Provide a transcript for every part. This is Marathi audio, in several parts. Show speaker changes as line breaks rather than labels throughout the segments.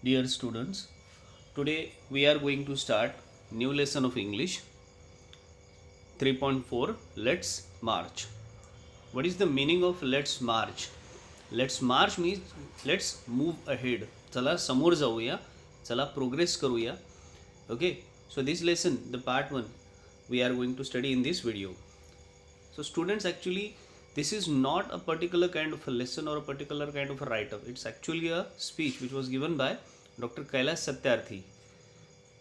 Dear students, today we are going to start new lesson of English 3.4. Let's march. What is the meaning of let's march? Let's march means let's move ahead. चला समोर जाऊया, चला प्रोग्रेस करूया. Okay, so this lesson, the part 1, we are going to study in this video. So students, actually this is not a particular kind of a lesson or a particular kind of a write-up. It's actually a speech which was given by Dr. Kailash Satyarthi,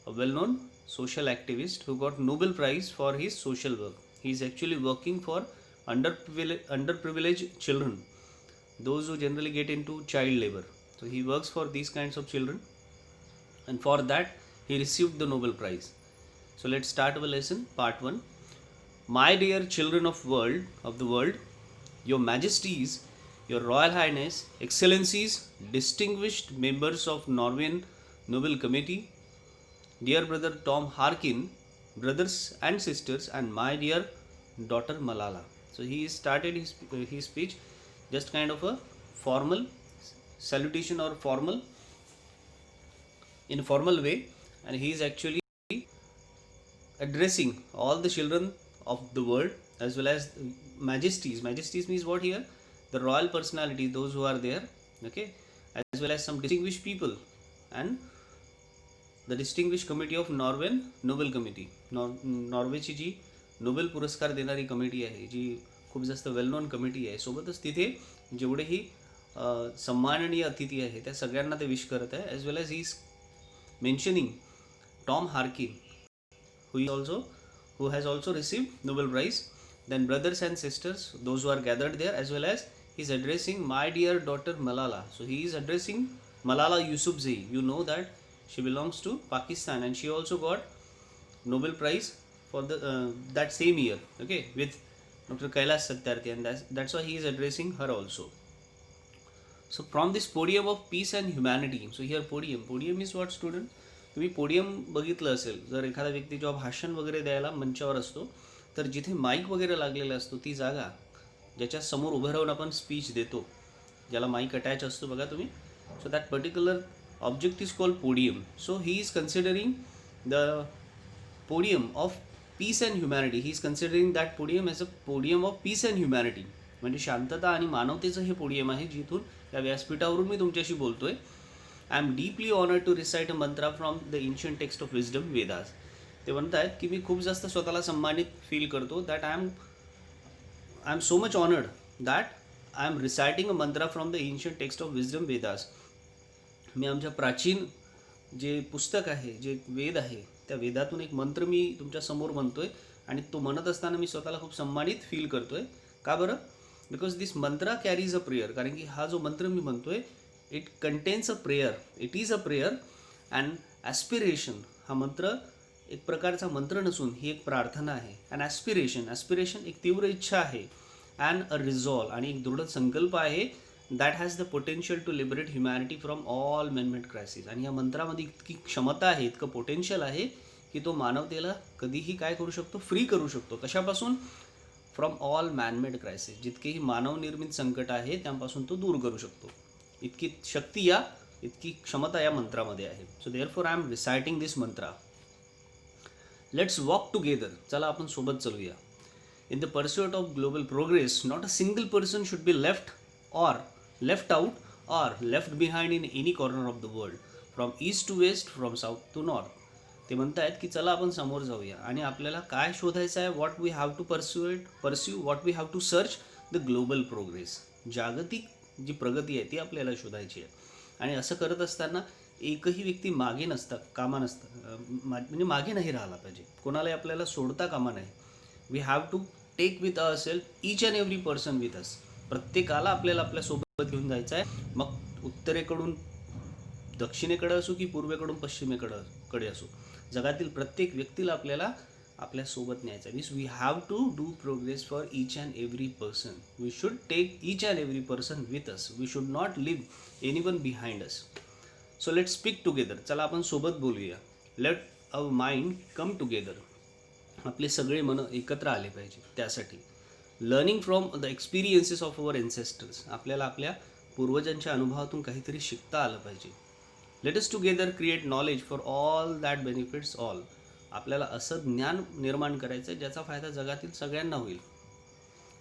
a well-known social activist who got Nobel Prize for his social work. He is actually working for underprivileged children, those who generally get into child labor. So he works for these kinds of children, and for that he received the Nobel Prize. So let's start our lesson, part 1. My dear children of the world, your majesties, your royal highness, excellencies, distinguished members of Norwegian Nobel Committee, dear brother Tom Harkin, brothers and sisters, and my dear daughter Malala. So he started his speech just kind of a formal salutation or formal in a formal way, and he is actually addressing all the children of the world as well as majesties. Majesties means what here? The royal personality, those who are there, okay, as well as some distinguished people and the distinguished committee of Norwegian Nobel Committee. नॉर्वेची जी नोबेल पुरस्कार देणारी कमिटी आहे, जी खूप जास्त वेल नोन कमिटी आहे, सोबतच तिथे जेवढेही सन्माननीय अतिथी आहे त्या सगळ्यांना ते विश करत आहे. As well as he is mentioning Tom Harkin, who has also received Nobel Prize. Then brothers and sisters, those who are gathered there, as well as he is addressing my dear daughter Malala. So he is addressing Malala Yousafzai. You know that she belongs to Pakistan, and she also got Nobel Prize for that same year, okay, with Dr. Kailash Satyarthi, and that's why he is addressing her also. So from this podium of peace and humanity, so here podium is what, student? तुम्ही पोडियम बघितलं असेल, जर एखादा व्यक्ती जेव्हा भाषण वगैरे द्यायला मंचावर असतो तर जिथे माईक वगैरे लागलेला असतो ती जागा ज्याच्या समोर उभं राहून आपण स्पीच देतो, ज्याला माईक अटॅच असतो बघा तुम्ही, so that particular object is called podium. So he is considering the podium of peace and humanity. He is considering that podium as a podium of peace and humanity, म्हणजे शांतता आणि मानवतेचं हे पोडियम आहे, जिथून या व्यासपीठावरून मी तुमच्याशी बोलतोय. I am deeply honoured to recite a mantra from the ancient text of wisdom Vedas. ते म्हणत आहेत की मी खूप जास्त स्वतःला सन्मानित फील करतो, that I am so much honoured that I am reciting a mantra from the ancient text of wisdom Vedas. मी आमच्या प्राचीन जे पुस्तक आहे, जे वेद आहे, त्या वेदातून एक मंत्र मी तुमच्यासमोर म्हणतोय, आणि तो म्हणत असताना मी स्वतःला खूप सन्मानित फील करतोय. का बरं? Because this Mantra carries a prayer. कारण की हा जो मंत्र मी म्हणतोय, it contains a prayer, it is a prayer and aspiration. हा मंत्र एक प्रकारचा मंत्र नसून ही एक प्रार्थना आहे. अँड ॲस्पिरेशन एक तीव्र इच्छा आहे, अँड अ रिझॉल्व, आणि एक दृढ संकल्प आहे, that has the potential to liberate humanity from all manmade crisis. आणि या मंत्रामध्ये इतकी क्षमता आहे, इतकं पोटेन्शियल आहे की तो मानवतेला कधीही काय करू शकतो, फ्री करू शकतो. कशापासून? From all manmade crisis. जितकेही मानवनिर्मित संकट आहे त्यापासून तो दूर करू शकतो. इतकी शक्ती इतकी क्षमता या मंत्रामध्ये आहे. So therefore I am reciting this mantra. Let's walk together. चला आपण सोबत चलूया. In the pursuit of global progress, not a single person should be left out और left behind in any corner of the world, from east to west, from south to north. ते म्हणत आहेत की चला आपण समोर जाऊया, आणि आपल्याला काय शोधायचं आहे, what we have to pursue what we have to search the global progress. जागतिक जी प्रगती आहे ती आपल्याला शोधायची आहे. आणि असं करत असताना एकही व्यक्ती मागे म्हणजे मागे नाही राहिला पाहिजे. कोणालाही आपल्याला सोडता कामा नाही. We have to take with our self each and every person with us. प्रत्येकाला आपल्याला आपल्यासोबत घेऊन जायचं आहे. मग उत्तरेकडून दक्षिणेकडे असो की पूर्वेकडून पश्चिमेकडे असो, जगातील प्रत्येक व्यक्तीला आपल्याला आपल्यासोबत न्यायचं आहे. We have to do progress for each and every person. We should take each and every person with us. We should not leave anyone behind us. So let speak together. चला आपण सोबत बोलूया. Let our mind come together. आपले सगळे मन एकत्र आले पाहिजे. त्यासाठी learning from the experiences of our ancestors. आपल्याला आपल्या पूर्वजांच्या अनुभवातून काहीतरी शिकता आलं पाहिजे. Let us together create knowledge for all that benefits all. आपल्याला असं ज्ञान निर्माण करायचं आहे ज्याचा फायदा जगातील सगळ्यांना होईल.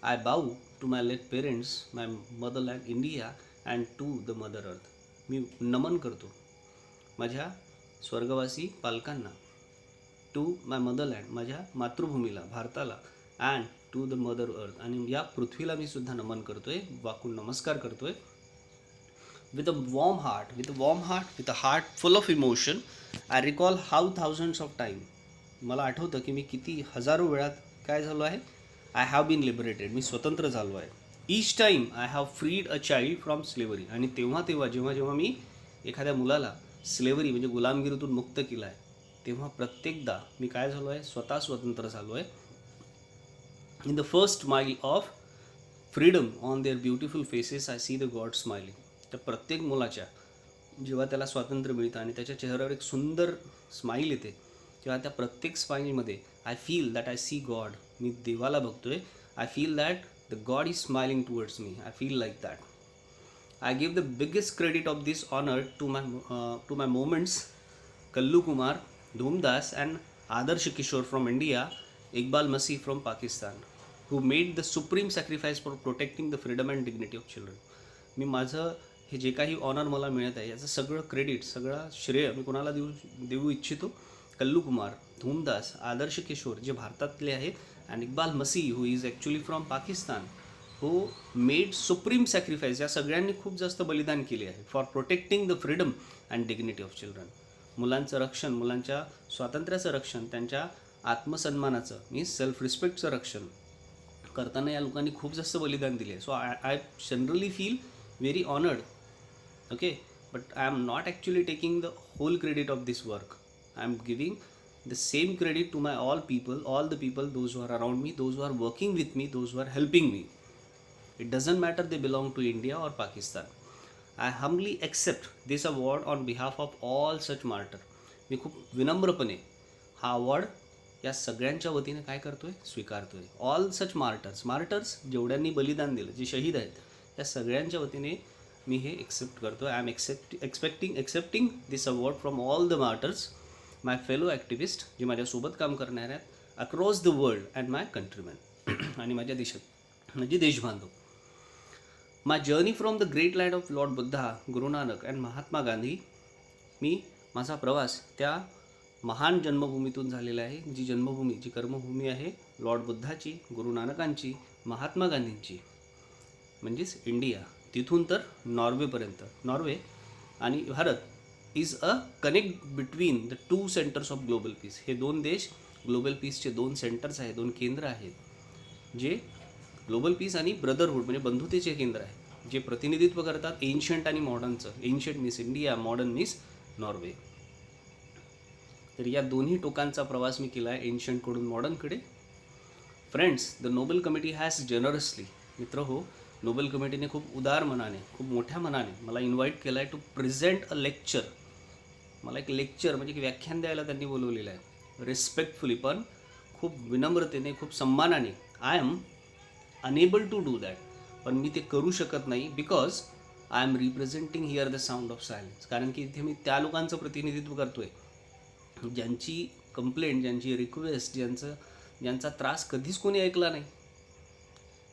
I bow to my late parents, my motherland India and to the mother earth. मी नमन करतो माझ्या स्वर्गवासी पालकांना, टू माय मदरलँड, माझ्या मातृभूमीला भारताला, अँड टू द मदर अर्थ, आणि या पृथ्वीला मी सुद्धा नमन करतोय, वाकून नमस्कार करतोय. With a warm heart, with a heart full of emotion, I recall how thousands of time, मला आठवतं की मी किती हजारो वेळात काय झालो आहे, आय हॅव बीन लिबरेटेड, मी स्वतंत्र झालो आहे. Each time I have freed a child from slavery, आणि तेव्हा जेव्हा मी एखाद्या मुलाला स्लेवरी म्हणजे गुलामगिरीतून मुक्त केला आहे, तेव्हा प्रत्येकदा मी काय झालो आहे, स्वतः स्वतंत्र झालो आहे. इन द फर्स्ट माइल of freedom on their beautiful faces I see the God smiling. तर प्रत्येक मुलाच्या जेव्हा त्याला स्वातंत्र्य मिळतं आणि त्याच्या चेहऱ्यावर एक सुंदर स्माईल येते, तेव्हा त्या प्रत्येक स्माईलमध्ये I feel that I see God, मी देवाला बघतोय. I feel that the God is smiling towards me, I feel like that. I give the biggest credit of this honour to my moments Kallu Kumar, Dhoomdas and Adarsh Kishore from India, Iqbal Masih from Pakistan, who made the supreme sacrifice for protecting the freedom and dignity of children. मी माझं हे जे काही ऑनर मला मिळत आहे याचं सगळं क्रेडिट, सगळं श्रेय मी कोणाला देऊ इच्छितो, कल्लू कुमार, धूमदास, आदर्श किशोर जे भारतातले आहेत, and Iqbal Masih who is actually from Pakistan, who made supreme sacrifice. या सगळ्यांनी खूप जास्त बलिदान केले आहे for protecting the freedom and dignity of children. मुलांचं रक्षण, मुलांच्या स्वातंत्र्याचं रक्षण, त्यांच्या आत्मसन्मानाचं मीन्स सेल्फ रिस्पेक्टचं रक्षण करताना या लोकांनी खूप जास्त बलिदान दिले. So I generally feel very honoured, okay, but I am not actually taking the whole credit of this work. I am giving the same credit to my all the people, those who are around me, those who are working with me, those who are helping me. It doesn't matter they belong to India और Pakistan. I humbly accept this award on behalf of all such martyr. मी खूप विनम्रपणे हा अवॉर्ड या सगळ्यांच्या वतीने काय करतोय, स्वीकारतोय. ऑल सच मार्टर्स जेवढ्यांनी बलिदान दिलं, जे शहीद आहेत, या सगळ्यांच्या वतीने मी हे एक्सेप्ट करतोय. I am accepting this award from all the martyrs, my fellow activist जे माझ्यासोबत काम करणार आहेत across the world, and my countryman, आणि माझ्या देशात म्हणजे देशबांधव. My journey from the great land of Lord Buddha, Guru Nanak and Mahatma Gandhi. मी माझा प्रवास त्या महान जन्मभूमीतून झालेला आहे, जी जन्मभूमी, जी कर्मभूमी आहे लॉर्ड बुद्धाची, गुरु नानकांची, महात्मा गांधींची, म्हणजेच इंडिया, तिथून तर नॉर्वेपर्यंत. नॉर्वे आणि Bharat is a connect between the two centres of global piece. हे दोन देश ग्लोबल पीसचे दोन सेंटर्स आहेत, दोन केंद्र आहेत, जे ग्लोबल पीस आणि ब्रदरहूड म्हणजे बंधुतेचे केंद्र आहे, जे प्रतिनिधित्व करतात एन्शंट आणि मॉडर्नचं. Ancient means India, modern means Norway. तर या दोन्ही टोकांचा प्रवास मी केला आहे, एन्शंटकडून मॉडर्नकडे. Friends, the Nobel committee has generously, मित्र हो, नोबेल कमिटीने खूप उदार मनाने, खूप मोठ्या मनाने मला इन्व्हाइट केलं आहे टू प्रेझेंट अ लेक्चर. मला एक लेक्चर म्हणजे एक व्याख्यान द्यायला त्यांनी बोलवलेलं आहे, रिस्पेक्टफुली, पण खूप विनम्रतेने, खूप सन्मानाने. I am unable to do that, पण मी ते करू शकत नाही, because I am representing here the sound of silence. कारण की इथे मी त्या लोकांचं प्रतिनिधित्व करतो आहे ज्यांची कंप्लेंट, ज्यांची रिक्वेस्ट, ज्यांचा त्रास कधीच कोणी ऐकला नाही,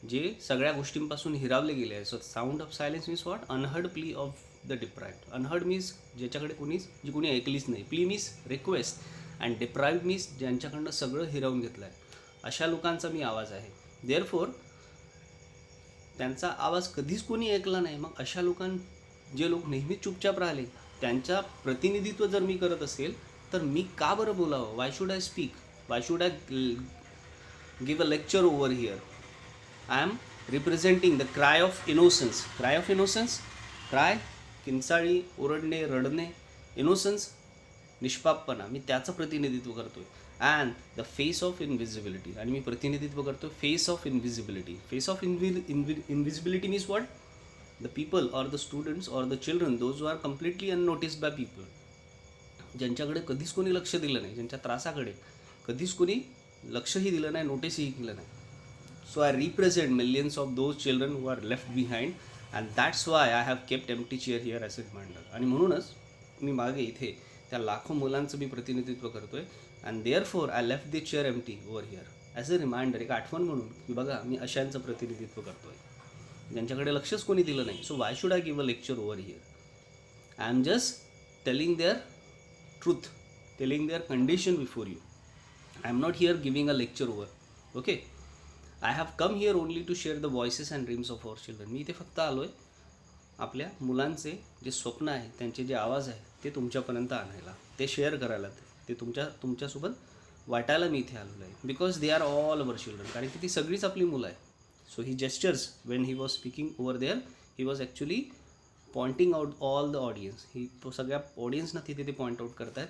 जे सगळ्या गोष्टींपासून हिरावले गेले आहे. So sound of silence means what, unheard plea of the deprived. Unheard means ज्याच्याकडे जी कोणी ऐकलीच नाही. Plea means request, and deprived means ज्यांच्याकडनं सगळं हिरावून घेतलं आहे, अशा लोकांचा मी आवाज आहे. देअरफोर त्यांचा आवाज कधीच कोणी ऐकला नाही. मग अशा जे लोक नेहमीच चुपचाप राहिले, त्यांचा प्रतिनिधित्व जर मी करत असेल तर मी का बरं बोलावं? Why should I speak? Why should I give a lecture over here? I am representing the cry of innocence. Cry of innocence, cry किंचाळी, ओरडणे, रडणे, इनोसन्स निष्पापपणा, मी त्याचं प्रतिनिधित्व करतो आहे. And the face of invisibility, आणि मी प्रतिनिधित्व करतो face of invisibility. Face of invisibility means what, the people or the students or the children those who are completely unnoticed by people, ज्यांच्याकडे कधीच कोणी लक्ष दिलं नाही, ज्यांच्या त्रासाकडे कधीच कोणी लक्षही दिलं नाही, नोटीसही केलं नाही. So I represent millions of those children who are left behind, and that's why I have kept empty chair here as a reminder. आणि म्हणूनच मी मागे इथे त्या लाखो मुलांचं मी प्रतिनिधित्व करतो आहे. And therefore I left the chair empty over here as a reminder, एक आठवण म्हणून की बघा मी अशांचं प्रतिनिधित्व करतो आहे ज्यांच्याकडे लक्षच कोणी दिलं नाही. So why should I give a lecture over here? I am just telling their truth, telling their condition before you. I am not here giving a lecture over. Okay, I have come here only to share the voices and dreams of our children. मी इथे फक्त आलो आहे आपल्या मुलांचे जे स्वप्न आहे, त्यांचे जे आवाज आहे ते तुमच्यापर्यंत आणायला, ते शेअर करायला, ते तुमच्यासोबत वाटायला मी इथे आलेलो आहे. Because they are all our children, कारण की ती सगळीच आपली मुलं आहे. So he gestures when he was speaking over there, he was actually pointing out all the audience. He तो सगळ्या ऑडियन्सना तिथे ते पॉईंट आउट करत आहेत.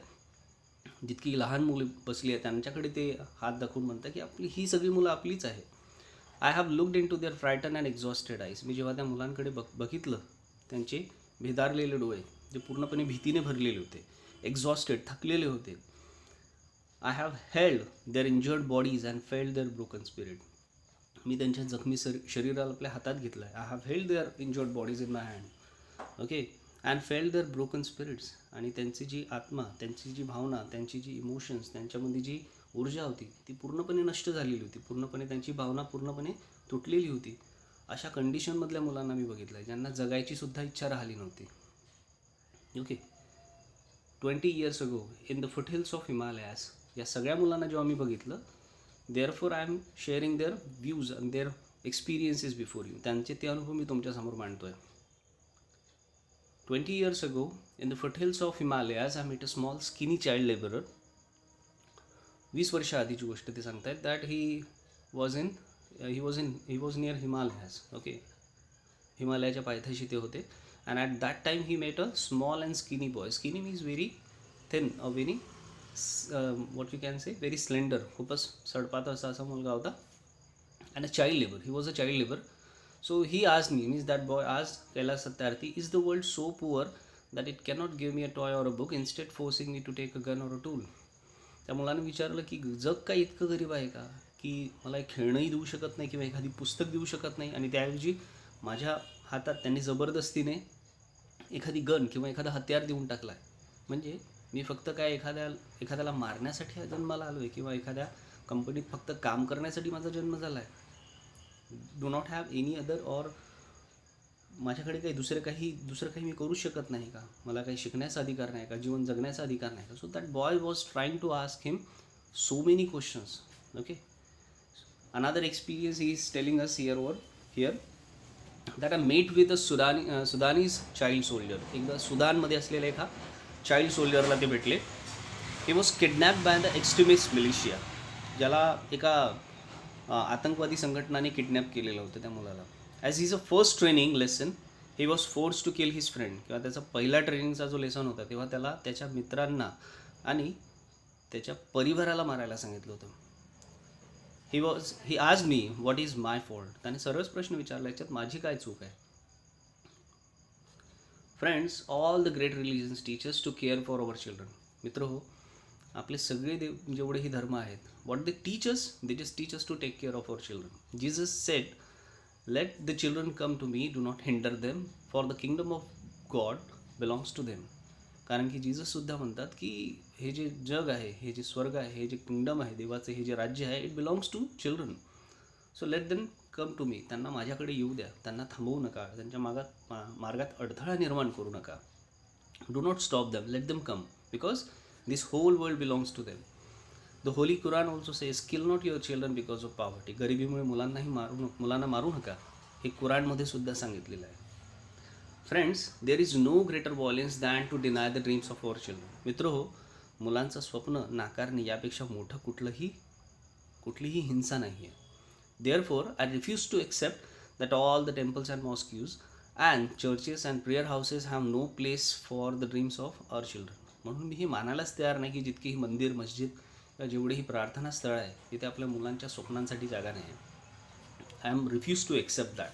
जितकी लहान मुलं बसली आहेत त्यांच्याकडे ते हात दाखवून म्हणतात की आपली ही सगळी मुलं आपलीच आहे. I have looked into their frightened and exhausted eyes. मी जेव्हा त्या मुलांकडे बघितलं, त्यांचे भेदारलेले डोळे जे पूर्णपणे भीतीने भरलेले होते, एक्झॉस्टेड, थकलेले होते. I have held their injured bodies and felt their broken spirit. मी त्यांच्या जखमी शरीराला आपल्या हातात घेतलं आहे. I have held their injured bodies in my hand. Okay, and felt their broken spirits. आणि त्यांची जी आत्मा, त्यांची जी भावना, त्यांची जी इमोशन्स, त्यांच्यामध्ये जी ऊर्जा होती ती पूर्णपणे नष्ट झालेली होती. पूर्णपणे त्यांची भावना पूर्णपणे तुटलेली होती. अशा कंडिशनमधल्या मुलांना मी बघितलं आहे ज्यांना जगायची सुद्धा इच्छा राहिली नव्हती. Okay, 20 years ago in the foothills of Himalayas, या सगळ्या मुलांना जेव्हा मी बघितलं, therefore I am sharing their views and their experiences before you. त्यांचे ते अनुभव मी तुमच्यासमोर मांडतो आहे. 20 years ago, in the foothills of Himalayas, I met a small skinny child laborer. 20 वर्षा आधीची गोष्ट ते सांगतायत. That he was near Himalayas. Okay, हिमालयाच्या पायथ्याशी ते होते. And at that time he met a small and skinny boy. Skinny means very thin, a very what you can say very slender, खूपच सडपात असा मुलगा होता. And a child labour, he was a child labour. So he asked me, means that boy asked Kailash Satyarthi, is the world so poor that it cannot give me a toy or a book, instead forcing me to take a gun or a tool? त्या मुलाने विचारलं की जग काय इतकं गरीब आहे का की मला एक खेळणंही देऊ शकत नाही किंवा एखादी पुस्तक देऊ शकत नाही, आणि त्याऐवजी माझ्या हातात त्यांनी जबरदस्तीने एखादी गन किंवा एखादा हत्यार देऊन टाकला आहे. म्हणजे मी फक्त काय एखाद्याला मारण्यासाठी जन्माला आलो आहे किंवा एखाद्या कंपनीत फक्त काम करण्यासाठी माझा जन्म झाला आहे. Do not have any other, और माझ्याकडे काही दुसरं काही मी करू शकत नाही का? मला काही शिकण्याचा अधिकार नाही का? जीवन जगण्याचा अधिकार नाही का? So that boy was trying to ask him so many questions. Okay, another experience he is telling us here that I met with a Sudanese child soldier. एकदा सुदानमध्ये असलेल्या एका चाइल्ड सोल्जरला ते भेटले. He was kidnapped by the extremist militia, ज्याला एका आतंकवादी संघटनाने किडनॅप केलेलं होतं त्या मुलाला. As his a first training lesson he was force to kill his friend. किंवा त्याचा पहिला ट्रेनिंगचा जो लेसन होता तेव्हा त्याला त्याच्या मित्रांना आणि त्याच्या परिवाराला मारायला सांगितलं होतं. ही आज मी व्हॉट इज माय फॉल्ट. त्याने सरळच प्रश्न विचारला, याच्यात माझी काय चूक आहे? Friends, all the great religions teachers to care for our children. मित्र हो, आपले सगळे जेवढेही धर्म आहेत, what they teachers, they just teachers to take care of our children. Jesus said, let the children come to me, do not hinder them, for the kingdom of God belongs to them. कारण की जीसससुद्धा म्हणतात की हे जे जग आहे, हे जे स्वर्ग आहे, हे जे किंगडम आहे देवाचं, हे जे राज्य आहे, it belongs to children. So let them come to me. त्यांना माझ्याकडे येऊ द्या, त्यांना थांबवू नका, त्यांच्या मार्गात अडथळा निर्माण करू नका. Do not stop them, late them come, because this whole world belongs to them. The Holy Quran also says, kill not your children because of poverty. गरिबीमुळे मुलांना मारू नका, हे कुराणमध्ये सुद्धा सांगितलेलं आहे. Friends, there is no greater violence than to deny the dreams of our children. मित्र हो, मुलांचं स्वप्न नाकारणे यापेक्षा मोठं कुठलीही हिंसा नाही आहे. Therefore I refuse to accept that all the temples and mosques and churches and prayer houses have no place for the dreams of our children. म्हणून मी हे मानायलाच तयार नाही की जितकीही मंदिर, मस्जिद किंवा जेवढीही प्रार्थना स्थळं आहे तिथे आपल्या मुलांच्या स्वप्नांसाठी जागा नाही आहे. I am refuse to accept that.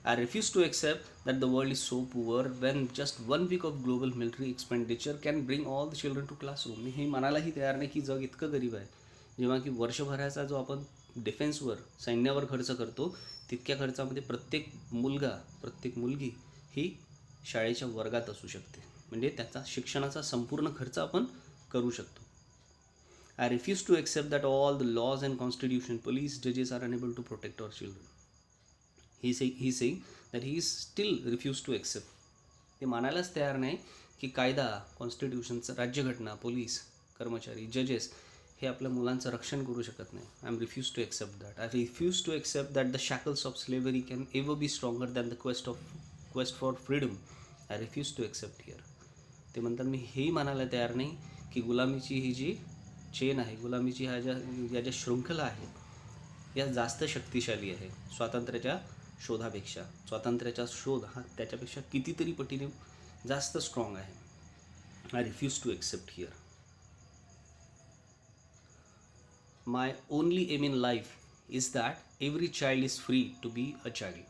I refuse to accept that the world is so poor when just 1 week of global military expenditure can bring all the children to classroom. मी हे मानायलाही तयार नाही की जग इतकं गरीब आहे, जेव्हा की वर्षभराचा जो आपण डिफेन्सवर, सैन्यावर खर्च करतो, तितक्या खर्चामध्ये प्रत्येक मुलगा, प्रत्येक मुलगी ही शाळेच्या वर्गात असू शकते. म्हणजे त्याचा शिक्षणाचा संपूर्ण खर्च आपण करू शकतो. I refuse to accept that all the laws and constitution, police, judges are unable to protect our children. He's saying that he is still refused to accept. ते मानायलाच तयार नाही की कायदा, कॉन्स्टिट्यूशनचं, राज्यघटना, पोलीस, कर्मचारी, जजेस हे आपल्या मुलांचं रक्षण करू शकत नाही. I am refuse to accept that. I refuse to accept that the shackles of slavery can ever be stronger than the quest for freedom. I refuse to accept here. ते म्हणतात मी हेही मानायला तयार नाही की गुलामीची ही जी चेन आहे, गुलामीची या ज्या शृंखला आहेत या जास्त शक्तिशाली आहे स्वातंत्र्याच्या शोधापेक्षा. स्वातंत्र्याचा शोध हा त्याच्यापेक्षा कितीतरी पटीने जास्त स्ट्रॉंग आहे. I refuse to accept here. My only aim in life is that every child is free to be a child.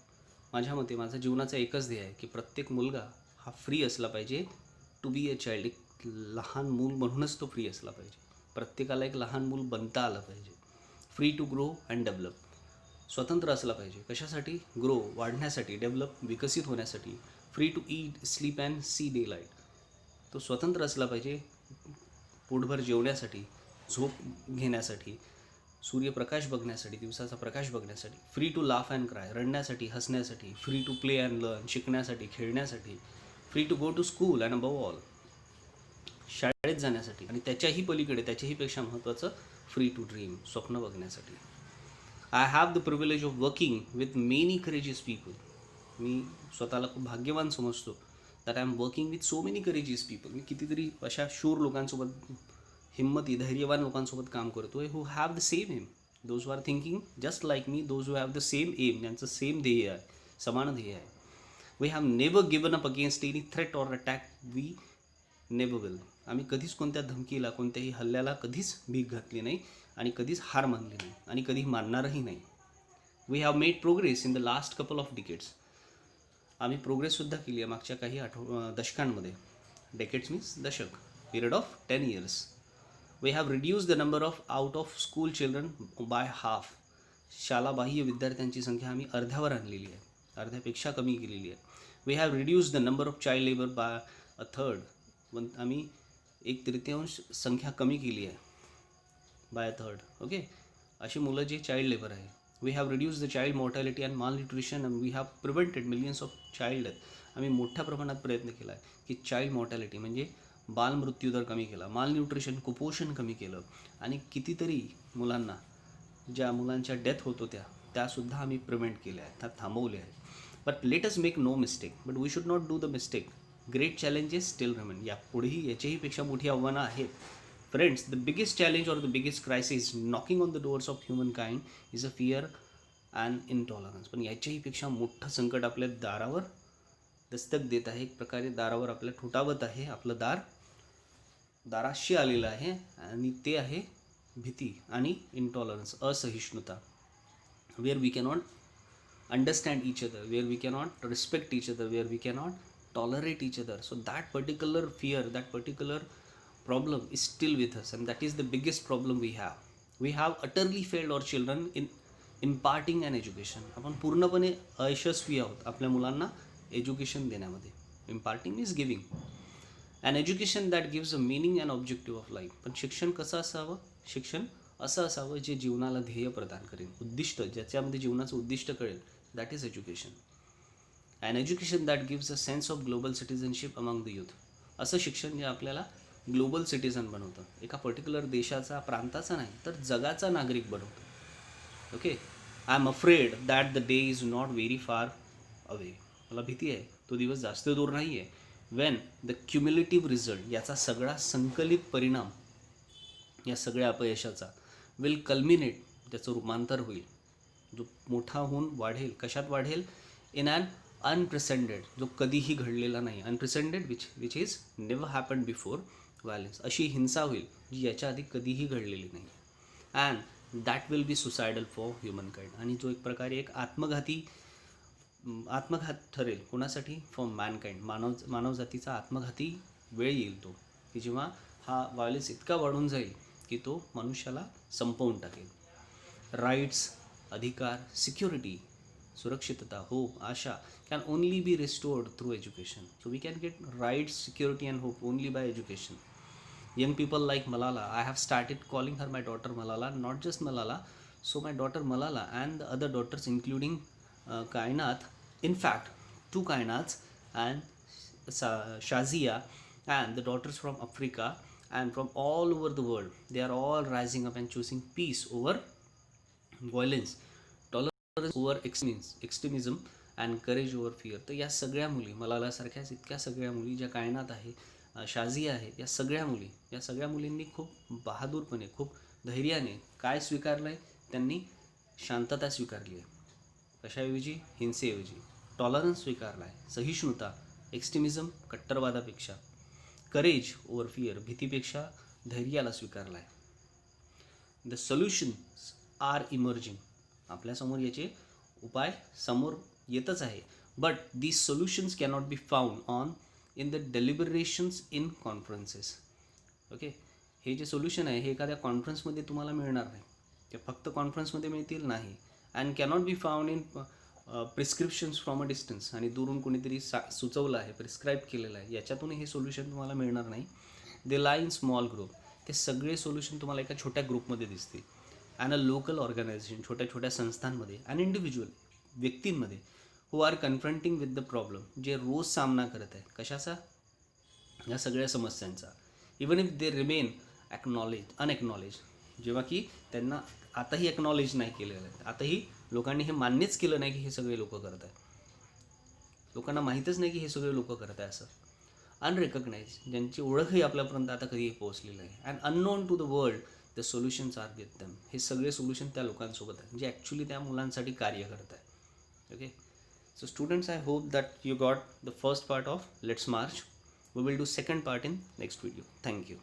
माझ्या मते माझं जीवनाचा एकच ध्येय आहे की प्रत्येक मुलगा हा फ्री असला पाहिजे टू बी अ चाइल्ड. एक लहान मूल म्हणूनच तो फ्री असला पाहिजे. प्रत्येकाला एक लहान मूल बनता आलं पाहिजे. Free to grow and develop. स्वतंत्र असला पाहिजे. कशासाठी? ग्रो, वाढण्यासाठी. डेव्हलप, विकसित होण्यासाठी. Free to eat, sleep and see daylight. तो स्वतंत्र असला पाहिजे पोटभर जेवण्यासाठी, झोप घेण्यासाठी, सूर्यप्रकाश बघण्यासाठी, दिवसाचा प्रकाश बघण्यासाठी. Free to laugh and cry, रडण्यासाठी, हसण्यासाठी. Free to play and learn, शिकण्यासाठी, खेळण्यासाठी. Free to go to school and above all, शाळेत जाण्यासाठी. आणि त्याच्याही पलीकडे, त्याच्याही पेक्षा महत्त्वाचं, फ्री टू ड्रीम, स्वप्न बघण्यासाठी. I have the privilege of working with many courageous people. मी स्वतःला खूप भाग्यवान समजतो that I am working with so many courageous people. मी कितीतरी अशा शूर लोकांसोबत, हिम्मती, धैर्यवान लोकांसोबत काम करतो आहे. Who have the same aim, those who are thinking just like me, those who have the same aim, ज्यांचं सेम ध्येय आहे, समान ध्येय आहे. We have never given up against any threat or attack. We never will. आम्ही कधीच कोणत्या धमकीला, कोणत्याही हल्ल्याला कधीच भीक घातली नाही आणि कधीच हार मानली नाही आणि कधी मानणारही नाही. We have made progress in the last couple of decades. आम्ही प्रोग्रेससुद्धा केली आहे मागच्या काही दशकांमध्ये. डेकेड्स मीन्स दशक, period of 10 years. We have reduce the number of out of school children by half. शालाबाह्य विद्यार्थ्यांची संख्या आम्ही अर्ध्यावर आणलेली आहे, अर्ध्यापेक्षा कमी केलेली आहे. We have reduce the number of child labour by a third. आम्ही 1/3 संख्या कमी केली आहे, बाय अ थर्ड. ओके, अशी मुलं जे चाइल्ड लेबर आहे. We have reduce the child mortality and malnutrition and we have prevented millions of child death. आम्ही मोठ्या प्रमाणात प्रयत्न केला आहे की चाइल्ड मॉर्टॅलिटी म्हणजे बालमृत्यूदर कमी केला, माल न्यूट्रिशन, कुपोषण कमी केलं आणि कितीतरी मुलांना, ज्या मुलांच्या डेथ होत होत्या त्यासुद्धा आम्ही प्रिव्हेंट केल्या आहेत, त्या थांबवल्या आहेत. But let us make no mistake, but we should not do the mistake. Great challenges still remain. यापुढेही याच्याही पेक्षा मोठी आव्हानं आहेत. Friends, the biggest challenge or the biggest crisis knocking on the doors of humankind is a fear and intolerance. पण याच्याही पेक्षा मोठं संकट आपल्या दारावर दस्तक देत आहे. एक प्रकारे दारावर आपल्या ठोठावत आहे. आपलं दाराशी आलेलं आहे आणि ते आहे भीती आणि इंटॉलरन्स, असहिष्णुता. Where we cannot understand each other, where we cannot respect each other, where we cannot tolerate each other. So that particular fear, that particular problem is still with us, and that is the biggest problem we have. We have utterly failed our children in imparting an education. आपण पूर्णपणे अयशस्वी आहोत आपल्या मुलांना एज्युकेशन देण्यामध्ये. Imparting means giving an education that gives a meaning and objective of life. पण शिक्षण कसं असावं? शिक्षण असं असावं जे जीवनाला ध्येय प्रदान करेल, उद्दिष्ट, ज्याच्यामध्ये जीवनाचं उद्दिष्ट कळेल. That is education. And education that gives a sense of global citizenship among the youth. असं शिक्षण जे आपल्याला ग्लोबल सिटिझन बनवतं, एका पर्टिक्युलर देशाचा, प्रांताचा नाही तर जगाचा नागरिक बनवतं. Okay, I am afraid that the day is not very far away. मला भीती आहे, तो दिवस जास्त दूर नाही आहे. वेन द क्युम्युलेटिव्ह रिझल्ट, याचा सगळा संकलित परिणाम या सगळ्या अपयशाचा, विल कल्मिनेट, त्याचं रूपांतर होईल, जो मोठा होऊन वाढेल. कशात वाढेल? इन ॲन अनप्रेसेंटेड, जो कधीही घडलेला नाही, unprecedented which is never happened before violence. अशी हिंसा होईल जी याच्या आधी कधीही घडलेली नाही. And that will be suicidal for humankind. आणि जो एक प्रकारे एक आत्मघात ठरेल. कोणासाठी? For Mankind. मानवजातीचा आत्मघाती वेळ येईल तो, की जेव्हा हा व्हायलन्स इतका वाढून जाईल की तो मनुष्याला संपवून टाकेल. राईट्स, अधिकार, सिक्युरिटी, सुरक्षितता, hope, Asha can only be restored through education. So we can get rights, security and hope only by education. Young people like Malala, I have started calling her my daughter Malala, not just Malala. So my daughter Malala and the other daughters including Kainat, in fact two Kainats and Shazia and the daughters from Africa and from all over the world, they are all rising up and choosing peace over violence, tolerance over extremism and courage over fear. तर या सगळ्या मुली मलालासारख्याच इतक्या सगळ्या मुली ज्या कायनात आहे, शाझिया आहेत, या सगळ्या मुलींनी खूप बहादूरपणे, खूप धैर्याने काय स्वीकारलं आहे? त्यांनी शांतता स्वीकारली आहे. कशाऐवजी? हिंसेऐवजी. टॉलरन्स स्वीकारला आहे, सहिष्णुता, एक्स्ट्रीमिझम कट्टरवादापेक्षा, करेज ओव्हर फिअर भीतीपेक्षा धैर्याला स्वीकारला आहे. द सोल्युशन्स आर इमर्जिंग, आपल्यासमोर याचे उपाय समोर येतच आहे. But these solutions cannot be found on in the deliberations in conferences. Okay, हे जे सोल्युशन आहे हे एखाद्या कॉन्फरन्समध्ये तुम्हाला मिळणार नाही, ते फक्त कॉन्फरन्समध्ये मिळतील नाही. And cannot be found in prescriptions from a distance, आणि दुरून कोणीतरी सुचवलं आहे, प्रिस्क्राईब केलेलं आहे, याच्यातून हे सोल्युशन तुम्हाला मिळणार नाही. दे लाई इन स्मॉल ग्रुप, ते सगळे सोल्युशन तुम्हाला एका छोट्या ग्रुपमध्ये दिसतील. अँड अ लोकल ऑर्गनायझेशन, छोट्या छोट्या संस्थांमध्ये, अँड इंडिव्हिज्युअल व्यक्तींमध्ये, who are confronting with the problem, जे रोज सामना करत आहेत. कशाचा? या सगळ्या समस्यांचा. इवन इफ दे रिमेन अनएक्नॉलेज, जेव्हा की त्यांना आताही एक्नॉलेज नाही केलेलं आहे, आताही लोकांनी हे मान्यच केलं नाही की हे सगळे लोक करत आहेत. लोकांना माहीतच नाही की हे सगळे लोक करत आहे असं. अनरेकग्नाइज, ज्यांची ओळखही आपल्यापर्यंत आता कधी पोहोचलेलं आहे. And unknown to the world, the solutions are with them, हे सगळे सोल्युशन त्या लोकांसोबत आहेत जे ॲक्च्युली त्या मुलांसाठी कार्य करत आहे. Okay, so students, I hope that you got the first part of Let's March. We will do second part in next video. Thank you.